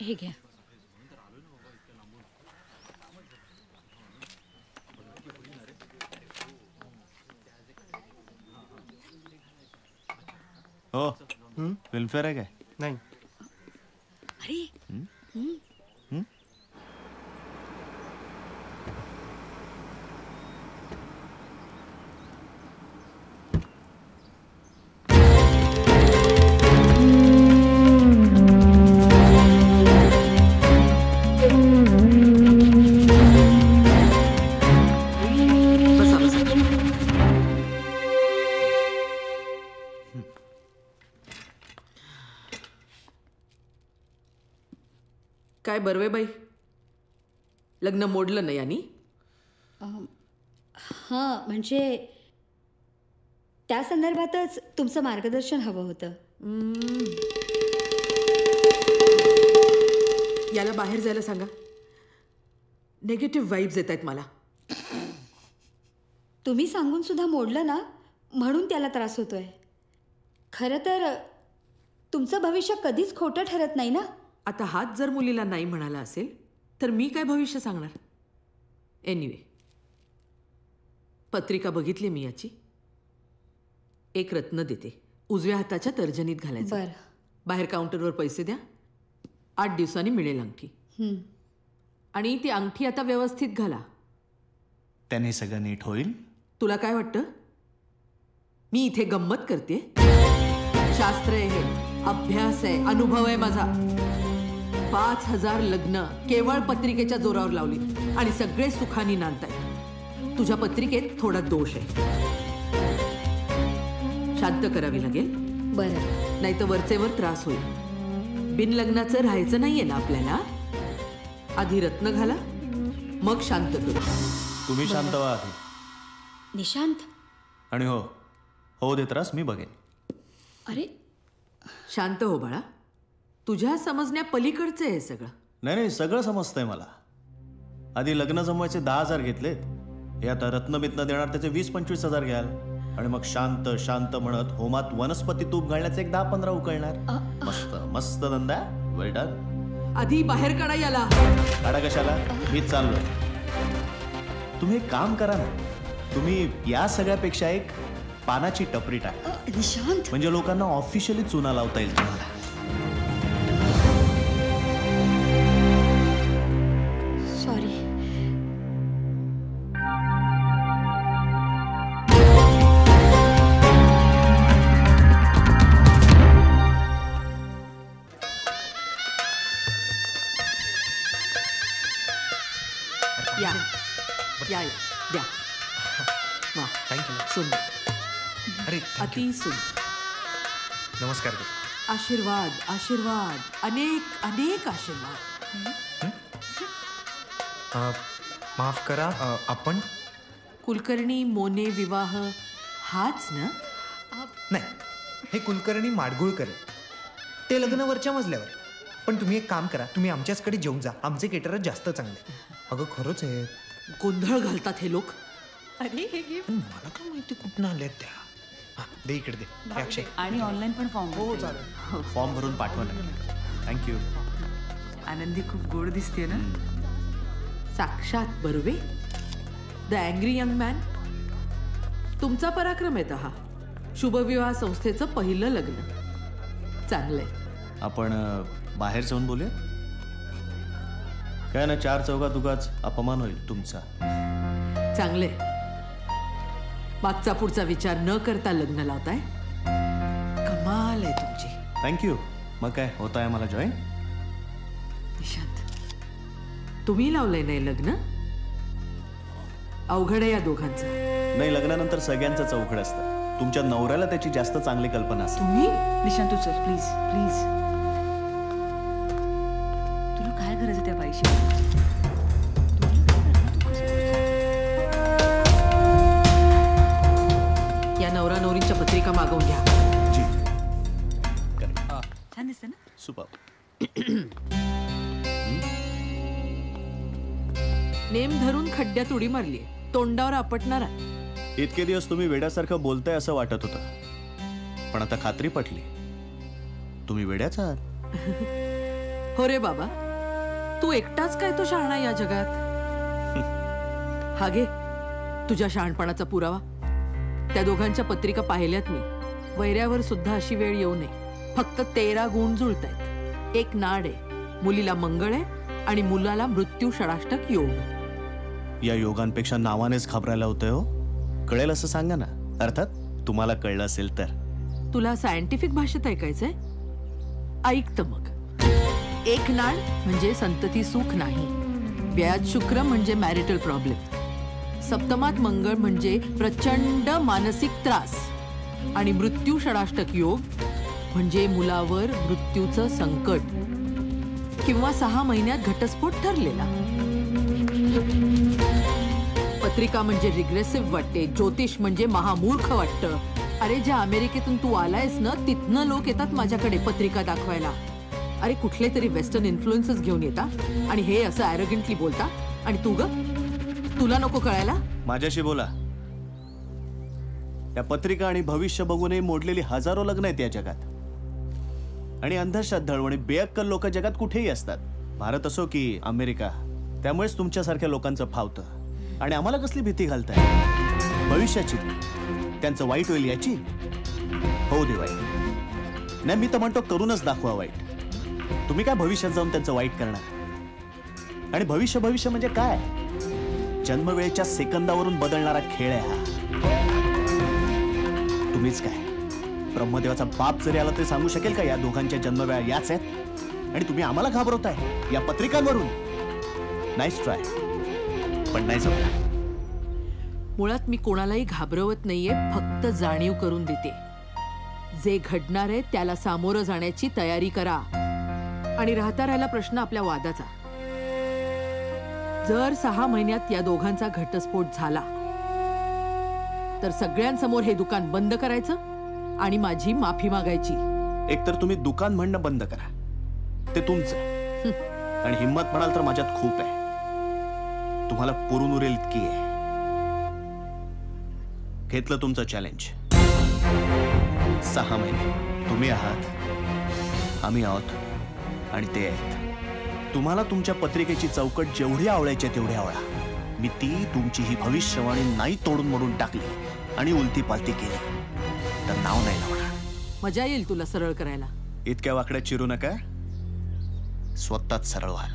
हे घ्या. हो फिल्मफेअर आहे काय? नाही. अरे काय बर्वे बाई, लग्न मोडलं नाही यांनी? हां, म्हणजे त्या संदर्भातच तुमचं मार्गदर्शन हवं होतं. याला बाहेर जायला सांगा. नेगेटिव्ह वाईब्स येत आहेत मला. तुम्ही सांगून सुद्धा मोडलं ना, म्हणून त्याला त्रास होतोय. खरं तर तुमचं भविष्य कधीच खोटं ठरत नाही ना. आता हाच जर मुलीला नाही म्हणाला असेल तर मी काय भविष्य सांगणार? एनिवे, पत्रिका बघितली मी याची. एक रत्न देते, उजव्या हाताच्या तर्जनीत घालायचं. बरं. बाहेर काउंटरवर पैसे द्या, 8 दिवसांनी मिळेल अंगठी. आणि ती अंगठी आता व्यवस्थित घाला. त्याने सगळं नीट होईल. तुला काय वाटतं मी इथे गंमत करते? शास्त्र आहे हे, अभ्यास आहे, अनुभव आहे माझा. 5000 लग्न केवळ पत्रिकेच्या जोरावर लावली आणि सगळे सुखानी नांदतायत. तुझ्या पत्रिकेत थोडा दोष आहे. शांत करावी लागेल. बरं. नाही तर वरचेवर त्रास होईल. बिन लग्नाचं राहायचं नाहीये ना आपल्याला. आधी रत्न घाला, मग शांत करू. तुम्ही शांत व्हा आधी. निशांत. आणि हो दे त्रास, मी बघेन. अरे शांत हो बाळा. तुझ्या समजण्या पलीकडचं आहे सगळं. नाही, सगळं समजतंय मला. आधी लग्न जमवायचे 10,000 घेतलेत. हे आता रत्नबित्न देणार त्याचे 20-25 हजार घ्याल. आणि मग शांत शांत म्हणत होमात वनस्पती तूप घालण्याचे एक 10-15 उकळणार. मस्त मस्त धंदा. वेल डन. आधी बाहेर काढा याला. काढा कशाला? मीच चाललोय. तुम्ही एक काम करा ना. तुम्ही या सगळ्यापेक्षा एक पानाची टपरी टाका. निशांत. म्हणजे लोकांना ऑफिशियली चुना लावता येईल तुम्हाला. सॉरी. या या या द्या. वा, थँक्यू. सुंदर. अरे अति सुंदर. नमस्कार. आशीर्वाद आशीर्वाद, अनेक अनेक आशीर्वाद. माफ करा, आपण? कुलकर्णी मोने विवाह हाच ना? नाही, हे कुलकर्णी माडगुळकर आहे. ते लग्न वरच्या मजल्यावर. पण तुम्ही एक काम करा, तुम्ही आमच्याचकडे जेवून जा. आमचे केटरच जास्त चांगले. अगं खरंच आहे. गोंधळ घालतात हे लोक. अरे हे गिफ्ट मला काय माहिती कुठून आल्यात त्या. दे इकडे दे. अक्षय. आणि ऑनलाईन पण फॉर्म. हो चालेल. फॉर्म भरून पाठवा ना. थँक्यू. आनंदी खूप गोड दिसते ना. साक्षात Barve, the angry young man. तुमचा पराक्रम आहे हा. शुभविवाह संस्थेचं पहिलं लग्न. चांगलंय. आपण बाहेर जाऊन बोलूया. काय ना, 4 चौघात उगाच अपमान होईल तुमचा. चांगलंय. मागचा पुढचा विचार न करता लग्न लावताय. कमाल आहे तुमची. थँक्यू. मग काय होत आहे मला जॉईन. निशांत, तुम्ही लावलंय नाही लग्न? अवघड आहे या दोघांचं. नाही, लग्नानंतर सगळ्यांचं चौकड असतं. तुमच्या नवऱ्याला त्याची जास्त चांगली कल्पना असते. तुम्ही निशांत, तू चल प्लीज प्लीज. तुला काय गरज आहे त्या बाईशी? या नवरा नवरीच्या पत्रिका मागवून घ्या. जी. छान दिसते ना. सुपर. नेम धरून खड्ड्यात उडी मारली. तोंडावर आपटणार. इतके दिवस तुम्ही वेड्यासारखं बोलताय असं वाटत होतं, पण आता खात्री पटली, तुम्ही वेड्याच आहात. हो रे बाबा, तू एकटाच काय तो शहाणा या जगात. हा घे तुझ्या शहाणपणाचा पुरावा. त्या दोघांच्या पत्रिका पाहिल्यात मी. वैऱ्यावर सुद्धा अशी वेळ येऊ नये. फक्त 13 गुण जुळतायत. एक नाड आहे, मुलीला मंगळ आहे आणि मुलाला मृत्यू षडाष्टक योग. या योगांपेक्षा नावानेच घाबरायला होतंय हो. कळेल असं सांगा ना. अर्थात तुम्हाला कळलं असेल तर. तुला सायंटिफिक भाषेत ऐकायचंय? ऐकतं मग. एक नाड म्हणजे संतती सुख नाही. व्याज शुक्र म्हणजे मॅरिटल प्रॉब्लेम. सप्तमात मंगळ म्हणजे प्रचंड मानसिक त्रास. आणि मृत्यू षडाष्टक योग म्हणजे मुलावर मृत्यूचं संकट किंवा 6 महिन्यात घटस्फोट ठरलेला. पत्रिका म्हणजे रिग्रेसिव्ह वाटते. ज्योतिष म्हणजे महामूर्ख वाटतं. अरे ज्या अमेरिकेतून तू आलायस ना, तिथनं लोक येतात माझ्याकडे पत्रिका दाखवायला. अरे कुठले तरी वेस्टर्न इन्फ्लुएन्सेस घेऊन येतात आणि हे असं ॲरोगंटली बोलता. आणि तू ग, तुला नको कळायला? माझ्याशी बोला. त्या पत्रिका आणि भविष्य बघूनही मोडलेली हजारो लग्न आहेत या जगात. आणि अंधश्रद्धाळू आणि बेअक्कल लोक जगात कुठेही असतात, भारत असो की अमेरिका. त्यामुळेच तुमच्यासारख्या लोकांचं फावतं. आणि आम्हाला कसली भीती घालताय भविष्याची? त्यांचं वाईट होईल याची? हो दे वाईट. नाही, मी तर म्हणतो करूनच दाखवा वाईट. तुम्ही काय भविष्यात जाऊन त्यांचं वाईट करणार? आणि भविष्य म्हणजे काय? जन्मवेळेच्या सेकंदावरून बदलणारा खेळ आहे हा. तुम्हीच काय ब्रह्मदेवाचा बाप जरी आला तरी सांगू शकेल का या दोघांच्या जन्मवेळा याच आहेत? आणि तुम्ही आम्हाला घाबरवताय या पत्रिकांवरून. नाईस ट्राय, पण नाही जमला. मुळात मी कोणालाही घाबरवत नाहीये, फक्त जाणीव करून देते. जे घडणार आहे त्याला सामोरं जाण्याची तयारी करा. आणि राहता राहिला प्रश्न आपल्या वादाचा. जर 6 महिन्यात या दोघांचा घटस्फोट झाला तर सगळ्यांसमोर हे दुकान बंद करायचं आणि माझी माफी मागायची. एकतर तुम्ही दुकान म्हणणं बंद करा, ते तुमचं. आणि हिम्मत म्हणाल तर माझ्यात खूप आहे. तुम्हाला पुरून उरेल इतकी आहे. घेतलं तुमचं चॅलेंज. 6 महिने तुम्ही आहात, आम्ही आहोत आणि ते आहेत. तुम्हाला तुमच्या पत्रिकेची चौकट जेवढी आवडायची तेवढी आवडा. मी ती तुमची ही भविष्यवाणी नाही तोडून मोडून टाकली आणि उलती पालती केली तर नाव नाही लावणार. मजा येईल तुला सरळ करायला. इतक्या वाकड्यात चिरू नका, स्वतःच सरळ व्हा.